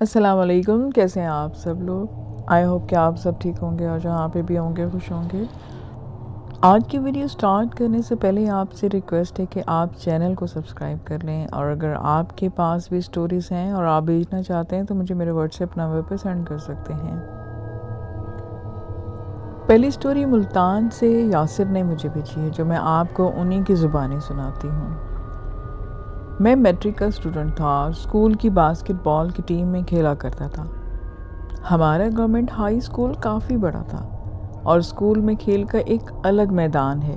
السلام علیکم، کیسے ہیں آپ سب لوگ؟ آئی ہوپ کہ آپ سب ٹھیک ہوں گے اور جہاں پہ بھی ہوں گے خوش ہوں گے۔ آج کی ویڈیو سٹارٹ کرنے سے پہلے آپ سے ریکویسٹ ہے کہ آپ چینل کو سبسکرائب کر لیں، اور اگر آپ کے پاس بھی سٹوریز ہیں اور آپ بھیجنا چاہتے ہیں تو مجھے میرے واٹس ایپ نمبر پہ سینڈ کر سکتے ہیں۔ پہلی سٹوری ملتان سے یاسر نے مجھے بھیجی ہے، جو میں آپ کو انہی کی زبانی سناتی ہوں۔ میں میٹرک کا اسٹوڈنٹ تھا اور اسکول کی باسکٹ بال کی ٹیم میں کھیلا کرتا تھا۔ ہمارا گورنمنٹ ہائی اسکول کافی بڑا تھا اور اسکول میں کھیل کا ایک الگ میدان ہے۔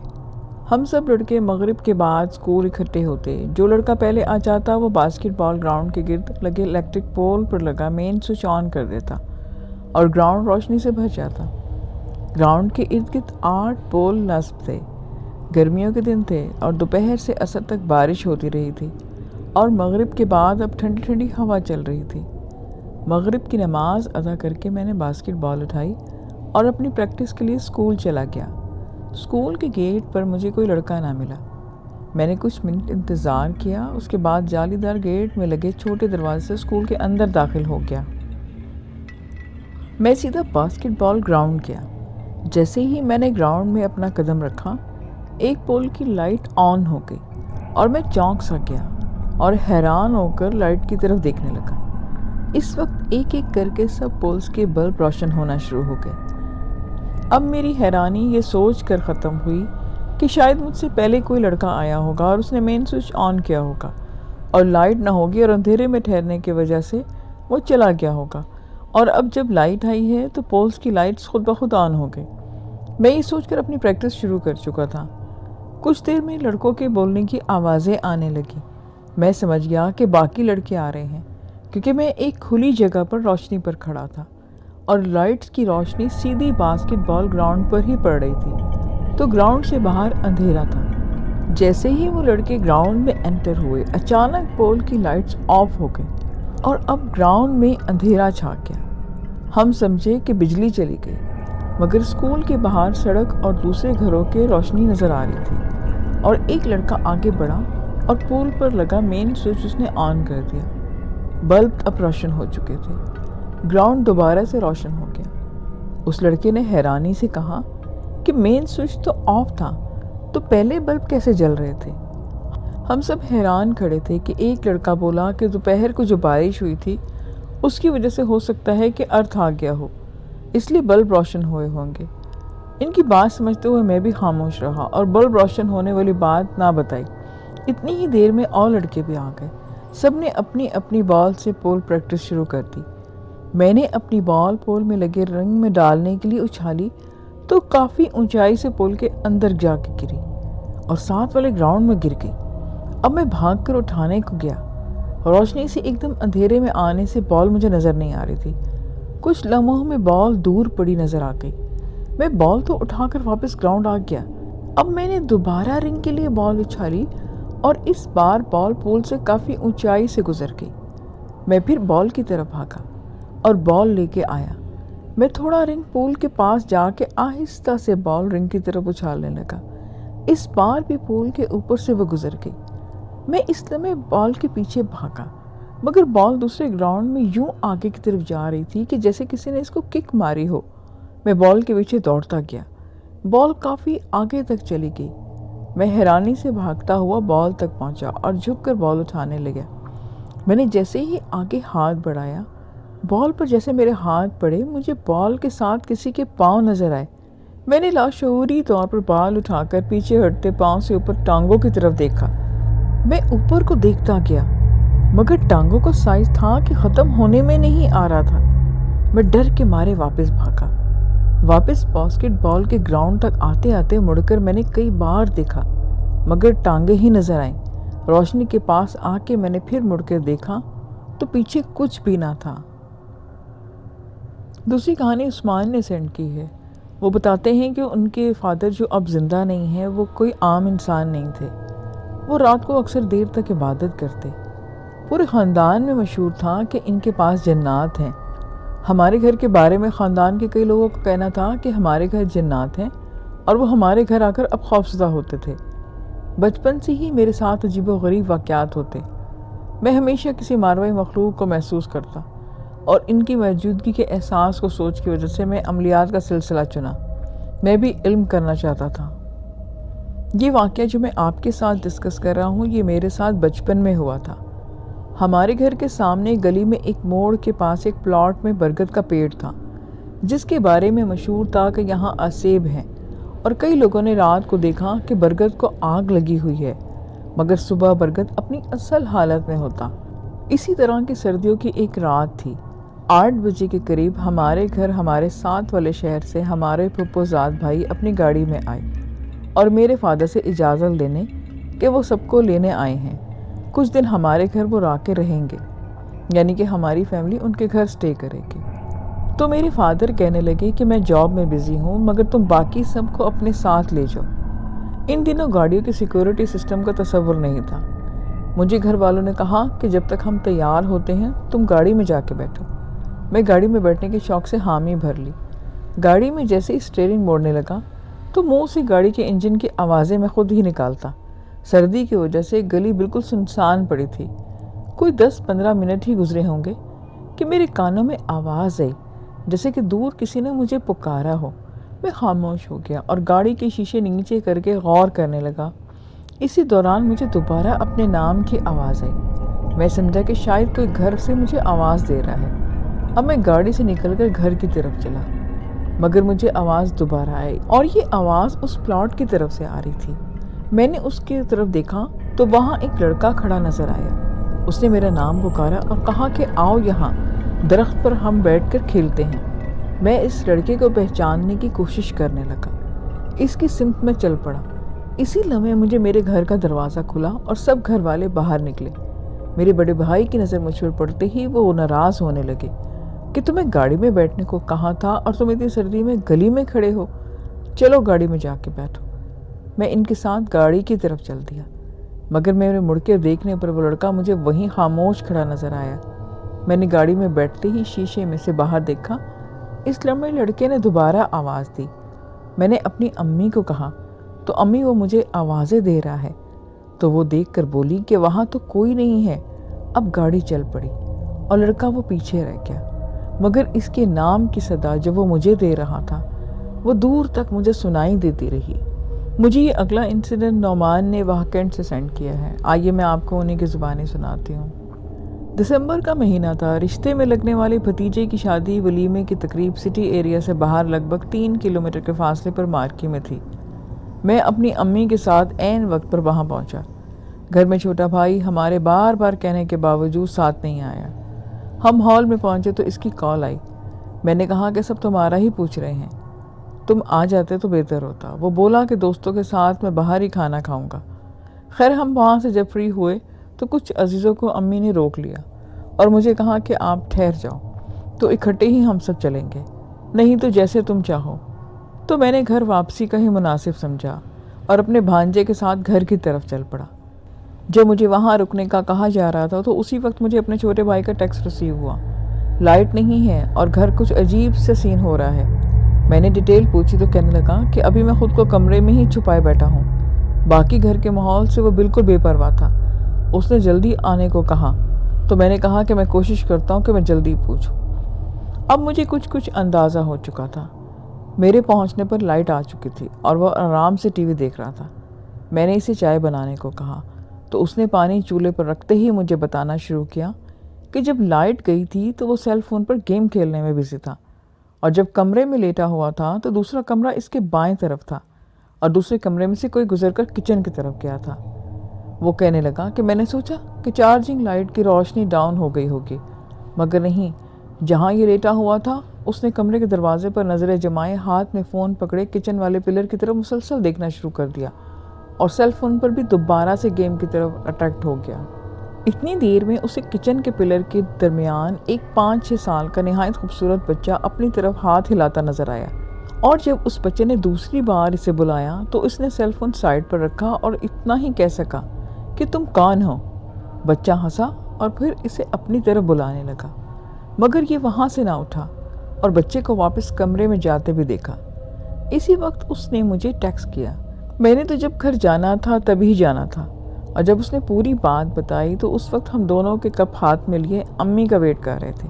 ہم سب لڑکے مغرب کے بعد اسکول اکٹھے ہوتے۔ جو لڑکا پہلے آ جاتا وہ باسکٹ بال گراؤنڈ کے گرد لگے الیکٹرک پول پر لگا مین سوئچ آن کر دیتا اور گراؤنڈ روشنی سے بھر جاتا۔ گراؤنڈ کے ارد گرد 8 پول نصب تھے۔ گرمیوں کے دن تھے اور دوپہر سے عصر تک بارش ہوتی رہی تھی اور مغرب کے بعد اب ٹھنڈی ٹھنڈی ہوا چل رہی تھی۔ مغرب کی نماز ادا کر کے میں نے باسکٹ بال اٹھائی اور اپنی پریکٹس کے لیے اسکول چلا گیا۔ اسکول کے گیٹ پر مجھے کوئی لڑکا نہ ملا۔ میں نے کچھ منٹ انتظار کیا، اس کے بعد جالی دار گیٹ میں لگے چھوٹے دروازے سے اسکول کے اندر داخل ہو گیا۔ میں سیدھا باسکٹ بال گراؤنڈ گیا۔ جیسے ہی میں نے گراؤنڈ میں اپنا قدم رکھا، ایک پول کی لائٹ آن ہو گئی اور میں چونک سا گیا اور حیران ہو کر لائٹ کی طرف دیکھنے لگا۔ اس وقت ایک ایک کر کے سب پولز کے بلب روشن ہونا شروع ہو گئے۔ اب میری حیرانی یہ سوچ کر ختم ہوئی کہ شاید مجھ سے پہلے کوئی لڑکا آیا ہوگا اور اس نے مین سوئچ آن کیا ہوگا اور لائٹ نہ ہوگی اور اندھیرے میں ٹھہرنے کی وجہ سے وہ چلا گیا ہوگا، اور اب جب لائٹ آئی ہے تو پولز کی لائٹس خود بخود آن ہو گئی۔ میں یہ سوچ کر اپنی پریکٹس شروع کر چکا تھا۔ کچھ دیر میں لڑکوں کے بولنے کی آوازیں آنے لگی۔ میں سمجھ گیا کہ باقی لڑکے آ رہے ہیں، کیونکہ میں ایک کھلی جگہ پر روشنی پر کھڑا تھا اور لائٹس کی روشنی سیدھی باسکٹ بال گراؤنڈ پر ہی پڑ رہی تھی، تو گراؤنڈ سے باہر اندھیرا تھا۔ جیسے ہی وہ لڑکے گراؤنڈ میں انٹر ہوئے، اچانک پول کی لائٹس آف ہو گئی اور اب گراؤنڈ میں اندھیرا چھا گیا۔ ہم سمجھے کہ بجلی چلی گئی، مگر اسکول کے باہر سڑک اور دوسرے گھروں کے روشنی نظر آ رہی تھی، اور ایک لڑکا آگے بڑھا اور پول پر لگا مین سوئچ اس نے آن کر دیا۔ بلب اب روشن ہو چکے تھے۔ گراؤنڈ دوبارہ سے روشن ہو گیا۔ اس لڑکے نے حیرانی سے کہا کہ مین سوئچ تو آف تھا، تو پہلے بلب کیسے جل رہے تھے؟ ہم سب حیران کھڑے تھے کہ ایک لڑکا بولا کہ دوپہر کو جو بارش ہوئی تھی اس کی وجہ سے ہو سکتا ہے کہ ارتھ آ گیا ہو، اس لیے بلب روشن ہوئے ہوں گے۔ ان کی بات سمجھتے ہوئے میں بھی خاموش رہا اور بلب روشن ہونے والی بات نہ بتائی۔ اتنی ہی دیر میں اور لڑکے بھی آ گئے۔ سب نے اپنی اپنی بال سے پول پریکٹس شروع کر دی۔ میں نے اپنی بال پول میں لگے رنگ میں ڈالنے کے لیے اچھالی تو کافی اونچائی سے پول کے اندر جا کے گری اور ساتھ والے گراؤنڈ میں گر گئی۔ اب میں بھاگ کر اٹھانے کو گیا۔ روشنی سے ایک دم اندھیرے میں آنے سے بال مجھے نظر نہیں آ رہی تھی۔ کچھ لمحوں میں بال دور پڑی نظر آ گئی۔ میں بال تو اٹھا کر واپس گراؤنڈ آ گیا۔ اب میں نے دوبارہ رنگ کے لیے بال اچھالی اور اس بار بال پول سے کافی اونچائی سے گزر گئی۔ میں پھر بال کی طرف بھاگا اور بال لے کے آیا۔ میں تھوڑا رنگ پول کے پاس جا کے آہستہ سے بال رنگ کی طرف اچھالنے لگا۔ اس بار بھی پول کے اوپر سے وہ گزر گئی۔ میں اس لمحے بال کے پیچھے بھاگا، مگر بال دوسرے گراؤنڈ میں یوں آگے کی طرف جا رہی تھی کہ جیسے کسی نے اس کو کک ماری ہو۔ میں بال کے پیچھے دوڑتا گیا۔ بال کافی آگے تک چلی گئی۔ میں حیرانی سے بھاگتا ہوا بال تک پہنچا اور جھک کر بال اٹھانے لگا۔ میں نے جیسے ہی آگے ہاتھ بڑھایا، بال پر جیسے میرے ہاتھ پڑے، مجھے بال کے ساتھ کسی کے پاؤں نظر آئے۔ میں نے لاشعوری طور پر بال اٹھا کر پیچھے ہٹتے پاؤں سے اوپر ٹانگوں کی طرف دیکھا۔ میں اوپر کو دیکھتا گیا، مگر ٹانگوں کا سائز تھا کہ ختم ہونے میں نہیں آ رہا تھا۔ میں ڈر کے مارے واپس بھاگا۔ واپس باسکٹ بال کے گراؤنڈ تک آتے آتے مڑ کر میں نے کئی بار دیکھا، مگر ٹانگیں ہی نظر آئیں۔ روشنی کے پاس آ کے میں نے پھر مڑ کر دیکھا تو پیچھے کچھ بھی نہ تھا۔ دوسری کہانی عثمان نے سینڈ کی ہے۔ وہ بتاتے ہیں کہ ان کے فادر جو اب زندہ نہیں ہیں، وہ کوئی عام انسان نہیں تھے۔ وہ رات کو اکثر دیر تک عبادت کرتے۔ پورے خاندان میں مشہور تھا کہ ان کے پاس جنات ہیں۔ ہمارے گھر کے بارے میں خاندان کے کئی لوگوں کا کہنا تھا کہ ہمارے گھر جنات ہیں اور وہ ہمارے گھر آ کر اب خوفزدہ ہوتے تھے۔ بچپن سے ہی میرے ساتھ عجیب و غریب واقعات ہوتے۔ میں ہمیشہ کسی ماروائی مخلوق کو محسوس کرتا اور ان کی موجودگی کے احساس کو سوچ کی وجہ سے میں عملیات کا سلسلہ چنا۔ میں بھی علم کرنا چاہتا تھا۔ یہ واقعہ جو میں آپ کے ساتھ ڈسکس کر رہا ہوں یہ میرے ساتھ بچپن میں ہوا تھا۔ ہمارے گھر کے سامنے گلی میں ایک موڑ کے پاس ایک پلاٹ میں برگد کا پیڑ تھا، جس کے بارے میں مشہور تھا کہ یہاں اسیب ہیں، اور کئی لوگوں نے رات کو دیکھا کہ برگد کو آگ لگی ہوئی ہے، مگر صبح برگد اپنی اصل حالت میں ہوتا۔ اسی طرح کی سردیوں کی ایک رات تھی۔ 8 بجے کے قریب ہمارے گھر ہمارے ساتھ والے شہر سے ہمارے پھپھو زاد بھائی اپنی گاڑی میں آئے اور میرے فادر سے اجازت لینے کہ وہ سب کو لینے آئے ہیں۔ کچھ دن ہمارے گھر وہ را کے رہیں گے، یعنی کہ ہماری فیملی ان کے گھر سٹے کرے گی۔ تو میرے فادر کہنے لگے کہ میں جاب میں بزی ہوں، مگر تم باقی سب کو اپنے ساتھ لے جاؤ۔ ان دنوں گاڑیوں کی سیکورٹی سسٹم کا تصور نہیں تھا۔ مجھے گھر والوں نے کہا کہ جب تک ہم تیار ہوتے ہیں تم گاڑی میں جا کے بیٹھو۔ میں گاڑی میں بیٹھنے کے شوق سے حامی بھر لی۔ گاڑی میں جیسے ہی اسٹیئرنگ موڑنے لگا تو منہ سے گاڑی کے انجن کی آوازیں میں خود ہی نکالتا۔ سردی کی وجہ سے گلی بالکل سنسان پڑی تھی۔ کوئی 10-15 منٹ ہی گزرے ہوں گے کہ میرے کانوں میں آواز آئی، جیسے کہ دور کسی نے مجھے پکارا ہو۔ میں خاموش ہو گیا اور گاڑی کے شیشے نیچے کر کے غور کرنے لگا۔ اسی دوران مجھے دوبارہ اپنے نام کی آواز آئی۔ میں سمجھا کہ شاید کوئی گھر سے مجھے آواز دے رہا ہے۔ اب میں گاڑی سے نکل کر گھر کی طرف چلا، مگر مجھے آواز دوبارہ آئی، اور یہ آواز اس پلاٹ کی طرف سے آ رہی تھی۔ میں نے اس کی طرف دیکھا تو وہاں ایک لڑکا کھڑا نظر آیا۔ اس نے میرا نام پکارا اور کہا کہ آؤ یہاں درخت پر ہم بیٹھ کر کھیلتے ہیں۔ میں اس لڑکے کو پہچاننے کی کوشش کرنے لگا، اس کی سمت میں چل پڑا۔ اسی لمحے مجھے میرے گھر کا دروازہ کھلا اور سب گھر والے باہر نکلے۔ میرے بڑے بھائی کی نظر مجھ پر پڑتے ہی وہ ناراض ہونے لگے کہ تمہیں گاڑی میں بیٹھنے کو کہا تھا اور تم اتنی سردی میں گلی میں کھڑے ہو، چلو گاڑی میں جا کے بیٹھو۔ میں ان کے ساتھ گاڑی کی طرف چل دیا، مگر میرے مڑ کے دیکھنے پر وہ لڑکا مجھے وہیں خاموش کھڑا نظر آیا۔ میں نے گاڑی میں بیٹھتے ہی شیشے میں سے باہر دیکھا۔ اس لمحے لڑکے نے دوبارہ آواز دی۔ میں نے اپنی امی کو کہا تو امی وہ مجھے آوازیں دے رہا ہے، تو وہ دیکھ کر بولی کہ وہاں تو کوئی نہیں ہے۔ اب گاڑی چل پڑی اور لڑکا وہ پیچھے رہ گیا، مگر اس کے نام کی صدا جو وہ مجھے دے رہا تھا وہ دور تک مجھے سنائی دیتی رہی۔ مجھے یہ اگلا انسیڈنٹ نعمان نے واقعات سے سینڈ کیا ہے۔ آئیے میں آپ کو انہیں کی زبانی سناتی ہوں۔ دسمبر کا مہینہ تھا۔ رشتے میں لگنے والے بھتیجے کی شادی ولیمے کی تقریب سٹی ایریا سے باہر لگ بھگ 3 کلومیٹر کے فاصلے پر مارکی میں تھی۔ میں اپنی امی کے ساتھ عین وقت پر وہاں پہنچا۔ گھر میں چھوٹا بھائی ہمارے بار بار کہنے کے باوجود ساتھ نہیں آیا۔ ہم ہال میں پہنچے تو اس کی کال آئی۔ میں نے کہا کہ سب تمہارا ہی پوچھ رہے ہیں، تم آ جاتے تو بہتر ہوتا۔ وہ بولا کہ دوستوں کے ساتھ میں باہر ہی کھانا کھاؤں گا۔ خیر ہم وہاں سے جب فری ہوئے تو کچھ عزیزوں کو امی نے روک لیا اور مجھے کہا کہ آپ ٹھہر جاؤ تو اکٹھے ہی ہم سب چلیں گے، نہیں تو جیسے تم چاہو۔ تو میں نے گھر واپسی کا ہی مناسب سمجھا اور اپنے بھانجے کے ساتھ گھر کی طرف چل پڑا۔ جب مجھے وہاں رکنے کا کہا جا رہا تھا تو اسی وقت مجھے اپنے چھوٹے بھائی کا ٹیکسٹ ریسیو ہوا۔ لائٹ نہیں ہے اور گھر کچھ عجیب سے سین ہو رہا ہے۔ میں نے ڈیٹیل پوچھی تو کہنے لگا کہ ابھی میں خود کو کمرے میں ہی چھپائے بیٹھا ہوں، باقی گھر کے ماحول سے وہ بالکل بے پرواہ تھا۔ اس نے جلدی آنے کو کہا تو میں نے کہا کہ میں کوشش کرتا ہوں کہ میں جلدی پوچھوں۔ اب مجھے کچھ اندازہ ہو چکا تھا۔ میرے پہنچنے پر لائٹ آ چکی تھی اور وہ آرام سے ٹی وی دیکھ رہا تھا۔ میں نے اسے چائے بنانے کو کہا تو اس نے پانی چولہے پر رکھتے ہی مجھے بتانا شروع کیا کہ جب لائٹ گئی تھی تو وہ سیل فون پر گیم کھیلنے میں بزی تھا، اور جب کمرے میں لیٹا ہوا تھا تو دوسرا کمرہ اس کے بائیں طرف تھا اور دوسرے کمرے میں سے کوئی گزر کر کچن کی طرف گیا تھا۔ وہ کہنے لگا کہ میں نے سوچا کہ چارجنگ لائٹ کی روشنی ڈاؤن ہو گئی ہوگی، مگر نہیں، جہاں یہ لیٹا ہوا تھا اس نے کمرے کے دروازے پر نظریں جمائے ہاتھ میں فون پکڑے کچن والے پلر کی طرف مسلسل دیکھنا شروع کر دیا، اور سیل فون پر بھی دوبارہ سے گیم کی طرف اٹریکٹ ہو گیا۔ اتنی دیر میں اسے کچن کے پلر کے درمیان ایک 5-6 سال کا نہایت خوبصورت بچہ اپنی طرف ہاتھ ہلاتا نظر آیا، اور جب اس بچے نے دوسری بار اسے بلایا تو اس نے سیل فون سائڈ پر رکھا اور اتنا ہی کہہ سکا کہ تم کون ہو؟ بچہ ہنسا اور پھر اسے اپنی طرف بلانے لگا، مگر یہ وہاں سے نہ اٹھا اور بچے کو واپس کمرے میں جاتے بھی دیکھا۔ اسی وقت اس نے مجھے ٹیکسٹ کیا۔ میں نے تو جب گھر جانا تھا تبھی جانا تھا، اور جب اس نے پوری بات بتائی تو اس وقت ہم دونوں کے کپ ہاتھ میں لیے امی کا ویٹ کر رہے تھے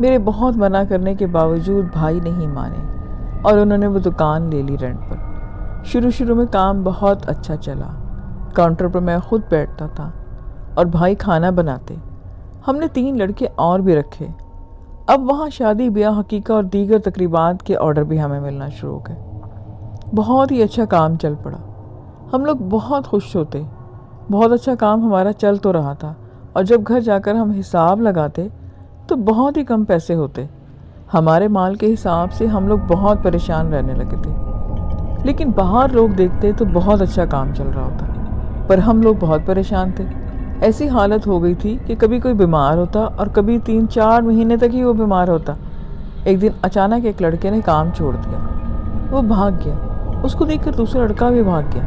میرے بہت منع کرنے کے باوجود بھائی نہیں مانے اور انہوں نے وہ دکان لے لی رینٹ پر۔ شروع میں کام بہت اچھا چلا۔ کاؤنٹر پر میں خود بیٹھتا تھا اور بھائی کھانا بناتے۔ ہم نے 3 لڑکے اور بھی رکھے۔ اب وہاں شادی بیاہ، حقیقہ اور دیگر تقریبات کے آرڈر بھی ہمیں ملنا شروع ہو گئے۔ بہت ہی اچھا کام چل پڑا۔ ہم لوگ بہت خوش ہوتے۔ بہت اچھا کام ہمارا چل تو رہا تھا، اور جب گھر جا کر ہم حساب لگاتے تو بہت ہی کم پیسے ہوتے۔ ہمارے مال کے حساب سے ہم لوگ بہت پریشان رہنے لگے تھے۔ لیکن باہر لوگ دیکھتے تو بہت اچھا کام چل رہا ہوتا، پر ہم لوگ بہت پریشان تھے۔ ایسی حالت ہو گئی تھی کہ کبھی کوئی بیمار ہوتا اور کبھی 3-4 مہینے تک ہی وہ بیمار ہوتا۔ ایک دن اچانک ایک لڑکے نے کام چھوڑ دیا، وہ بھاگ گیا۔ اس کو دیکھ کر دوسرا لڑکا بھی بھاگ گیا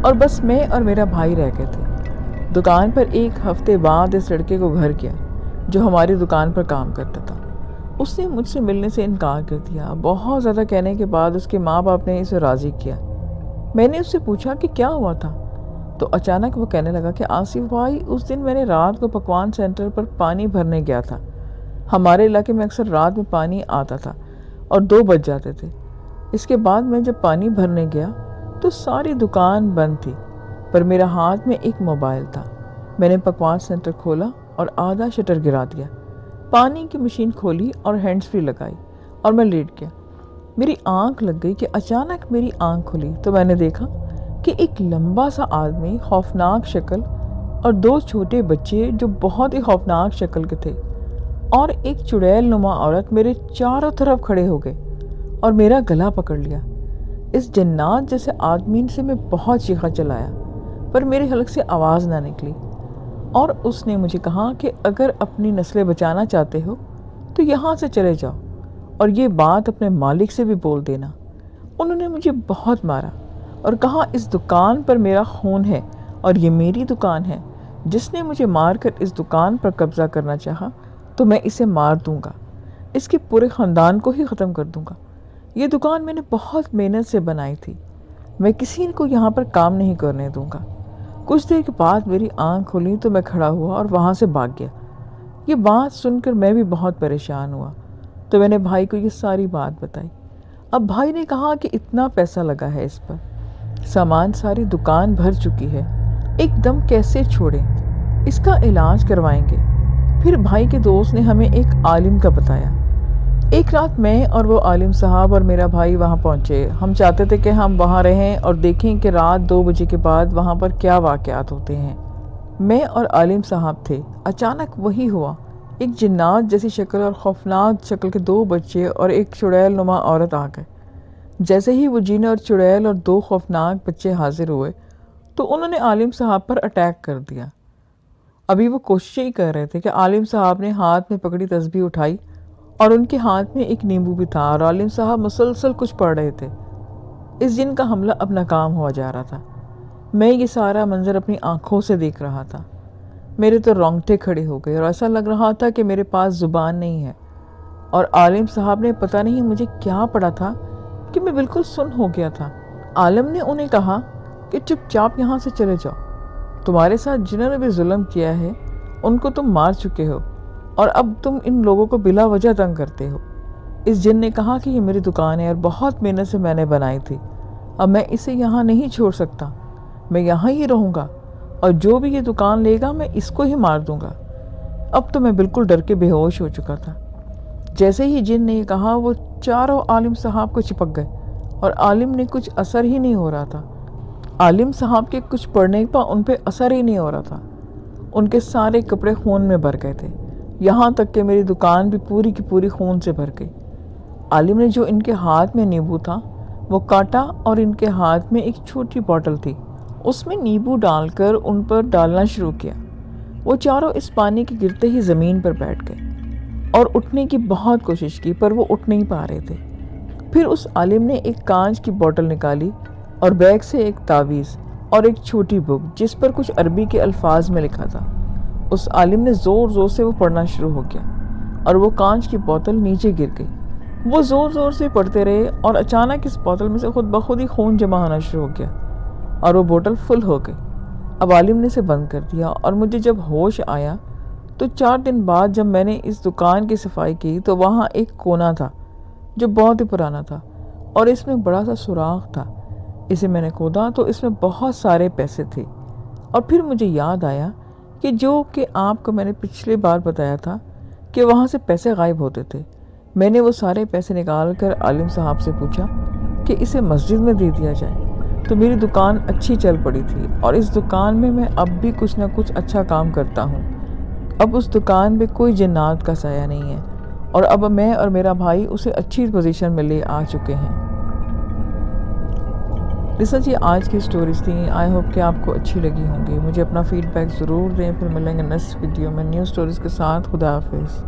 اور بس میں اور میرا بھائی رہ گئے تھے۔ دکان پر 1 ہفتے بعد اس لڑکے کو گھر گیا جو ہماری دکان پر کام کرتا تھا۔ اس نے مجھ سے ملنے سے انکار کر دیا۔ بہت زیادہ کہنے کے بعد اس کے ماں باپ نے اسے راضی کیا۔ میں نے اس سے پوچھا کہ کیا ہوا تھا، تو اچانک وہ کہنے لگا کہ آصف بھائی، اس دن میں نے رات کو پکوان سینٹر پر پانی بھرنے گیا تھا۔ ہمارے علاقے میں اکثر رات میں پانی آتا تھا اور 2 بج جاتے تھے۔ اس کے بعد میں جب پانی بھرنے گیا تو ساری دکان بند تھی، پر میرا ہاتھ میں ایک موبائل تھا۔ میں نے پکوان سینٹر کھولا اور آدھا شٹر گرا دیا، پانی کی مشین کھولی اور ہینڈز فری لگائی اور میں لیٹ گیا۔ میری آنکھ لگ گئی کہ اچانک میری آنکھ کھلی تو میں نے دیکھا کہ ایک لمبا سا آدمی، خوفناک شکل، اور 2 چھوٹے بچے جو بہت ہی خوفناک شکل کے تھے، اور ایک چڑیل نما عورت میرے چاروں طرف کھڑے ہو گئے اور میرا گلا پکڑ لیا۔ اس جنات جیسے آدمی سے میں بہت چیخا چلایا، پر میرے حلق سے آواز نہ نکلی، اور اس نے مجھے کہا کہ اگر اپنی نسلیں بچانا چاہتے ہو تو یہاں سے چلے جاؤ، اور یہ بات اپنے مالک سے بھی بول دینا۔ انہوں نے مجھے بہت مارا اور کہا اس دکان پر میرا خون ہے اور یہ میری دکان ہے۔ جس نے مجھے مار کر اس دکان پر قبضہ کرنا چاہا تو میں اسے مار دوں گا، اس کے پورے خاندان کو ہی ختم کر دوں گا۔ یہ دکان میں نے بہت محنت سے بنائی تھی، میں کسی کو یہاں پر کام نہیں کرنے دوں گا۔ کچھ دیر کے بعد میری آنکھ کھلی تو میں کھڑا ہوا اور وہاں سے بھاگ گیا۔ یہ بات سن کر میں بھی بہت پریشان ہوا، تو میں نے بھائی کو یہ ساری بات بتائی۔ اب بھائی نے کہا کہ اتنا پیسہ لگا ہے اس پر، سامان ساری دکان بھر چکی ہے، ایک دم کیسے چھوڑیں، اس کا علاج کروائیں گے۔ پھر بھائی کے دوست نے ہمیں ایک عالم کا بتایا۔ ایک رات میں اور وہ عالم صاحب اور میرا بھائی وہاں پہنچے۔ ہم چاہتے تھے کہ ہم وہاں رہیں اور دیکھیں کہ رات 2 بجے کے بعد وہاں پر کیا واقعات ہوتے ہیں۔ میں اور عالم صاحب تھے۔ اچانک وہی ہوا، ایک جنات جیسی شکل اور خوفناک شکل کے 2 بچے اور ایک چڑیل نما عورت آ گئے۔ جیسے ہی وہ جن اور چڑیل اور 2 خوفناک بچے حاضر ہوئے تو انہوں نے عالم صاحب پر اٹیک کر دیا۔ ابھی وہ کوششیں ہی کر رہے تھے کہ عالم صاحب نے ہاتھ میں پکڑی تسبیح اٹھائی اور ان کے ہاتھ میں ایک نیمبو بھی تھا، اور عالم صاحب مسلسل کچھ پڑھ رہے تھے۔ اس جن کا حملہ اب ناکام ہوا جا رہا تھا۔ میں یہ سارا منظر اپنی آنکھوں سے دیکھ رہا تھا۔ میرے تو رونگٹے کھڑے ہو گئے اور ایسا لگ رہا تھا کہ میرے پاس زبان نہیں ہے، اور عالم صاحب نے پتہ نہیں مجھے کیا پڑھا تھا کہ میں بالکل سن ہو گیا تھا۔ عالم نے انہیں کہا کہ چپ چاپ یہاں سے چلے جاؤ، تمہارے ساتھ جنہوں نے بھی ظلم کیا ہے ان کو تم مار چکے ہو، اور اب تم ان لوگوں کو بلا وجہ تنگ کرتے ہو۔ اس جن نے کہا کہ یہ میری دکان ہے اور بہت محنت سے میں نے بنائی تھی، اب میں اسے یہاں نہیں چھوڑ سکتا، میں یہاں ہی رہوں گا، اور جو بھی یہ دکان لے گا میں اس کو ہی مار دوں گا۔ اب تو میں بالکل ڈر کے بے ہوش ہو چکا تھا۔ جیسے ہی جن نے یہ کہا وہ چاروں عالم صاحب کو چپک گئے، اور عالم نے کچھ اثر ہی نہیں ہو رہا تھا۔ عالم صاحب کے کچھ پڑھنے پر ان پہ اثر ہی نہیں ہو رہا تھا۔ ان کے سارے کپڑے خون میں بھر گئے تھے، یہاں تک کہ میری دکان بھی پوری کی پوری خون سے بھر گئی۔ عالم نے جو ان کے ہاتھ میں نیبو تھا وہ کاٹا، اور ان کے ہاتھ میں ایک چھوٹی بوتل تھی، اس میں نیبو ڈال کر ان پر ڈالنا شروع کیا۔ وہ چاروں اس پانی کے گرتے ہی زمین پر بیٹھ گئے اور اٹھنے کی بہت کوشش کی، پر وہ اٹھ نہیں پا رہے تھے۔ پھر اس عالم نے ایک کانچ کی بوتل نکالی اور بیگ سے ایک تعویذ اور ایک چھوٹی بک جس پر کچھ عربی کے الفاظ میں لکھا تھا۔ اس عالم نے زور زور سے وہ پڑھنا شروع ہو گیا، اور وہ کانچ کی بوتل نیچے گر گئی۔ وہ زور زور سے پڑھتے رہے، اور اچانک اس بوتل میں سے خود بخود ہی خون جمع ہونا شروع ہو گیا، اور وہ بوتل فل ہو گئی۔ اب عالم نے اسے بند کر دیا، اور مجھے جب ہوش آیا تو 4 دن بعد جب میں نے اس دکان کی صفائی کی تو وہاں ایک کونا تھا جو بہت ہی پرانا تھا اور اس میں بڑا سا سوراخ تھا۔ اسے میں نے کھودا تو اس میں بہت سارے پیسے تھے، اور پھر مجھے یاد آیا کہ آپ کو میں نے پچھلی بار بتایا تھا کہ وہاں سے پیسے غائب ہوتے تھے۔ میں نے وہ سارے پیسے نکال کر عالم صاحب سے پوچھا کہ اسے مسجد میں دے دیا جائے، تو میری دکان اچھی چل پڑی تھی، اور اس دکان میں اب بھی کچھ نہ کچھ اچھا کام کرتا ہوں۔ اب اس دکان پہ کوئی جنات کا سایہ نہیں ہے، اور اب میں اور میرا بھائی اسے اچھی پوزیشن میں لے آ چکے ہیں۔ لسن جی، آج کی سٹوریز تھیں، آئی ہوپ کہ آپ کو اچھی لگی ہوں گی۔ مجھے اپنا فیڈ بیک ضرور دیں، پھر ملیں گے نیکسٹ ویڈیو میں نیو سٹوریز کے ساتھ۔ خدا حافظ۔